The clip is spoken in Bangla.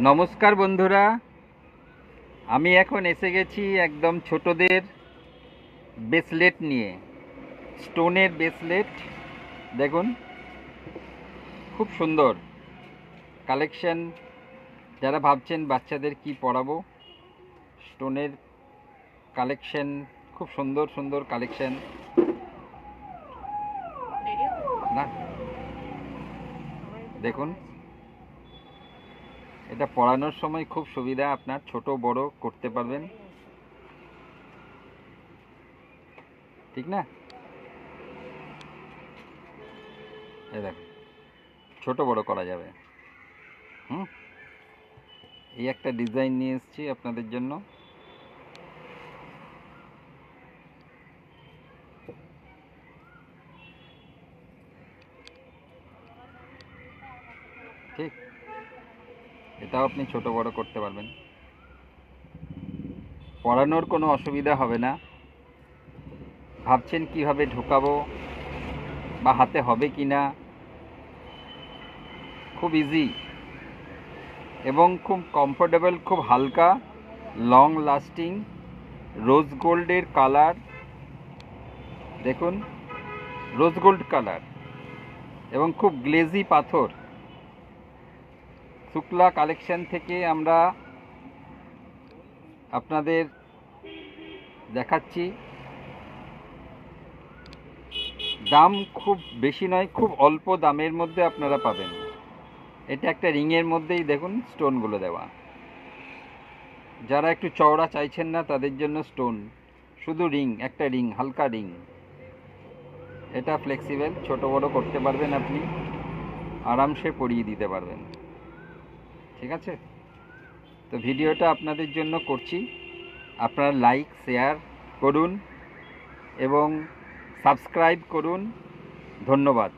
নমস্কার বন্ধুরা, আমি এখন এসে গেছি একদম ছোটদের ব্রেসলেট নিয়ে। স্টোনের ব্রেসলেট দেখুন, খুব সুন্দর কালেকশন। যারা ভাবছেন বাচ্চাদের কি পরাবো, স্টোনের কালেকশন, খুব সুন্দর সুন্দর কালেকশন। না দেখুন, এটা পরানোর সময় খুব সুবিধা, আপনার ছোট বড় করতে পারবেন, ঠিক না? এই দেখুন, ছোট বড় করা যাবে। এই একটা ডিজাইন নিয়ে এসেছি আপনাদের জন্য। ঠিক, এটাও আপনি ছোট বড় করতে পারবেন, পরানোর কোনো অসুবিধা হবে না। ভাবছেন কিভাবে ঢোকাবো বা হাতে হবে কি না, খুব ইজি এবং খুব কমফোর্টেবল, খুব হালকা, লং লাস্টিং, রোজ গোল্ডের কালার দেখুন, রোজ গোল্ড কালার এবং খুব গ্লেজি পাথর। শুক্লা কালেকশন থেকে আমরা আপনাদের দেখাচ্ছি। দাম খুব বেশি নয়, খুব অল্প দামের মধ্যে আপনারা পাবেন। এটা একটা রিংয়ের মধ্যেই দেখুন স্টোনগুলো দেওয়া। যারা একটু চওড়া চাইছেন না তাদের জন্য স্টোন, শুধু রিং, একটা রিং, হালকা রিং। এটা ফ্লেক্সিবল, ছোট বড় করতে পারবেন, আপনি আরামসে পরিয়ে দিতে পারবেন। ঠিক আছে, তো ভিডিওটা আপনাদের জন্য করছি। আপনারা লাইক শেয়ার করুন এবং সাবস্ক্রাইব করুন। ধন্যবাদ।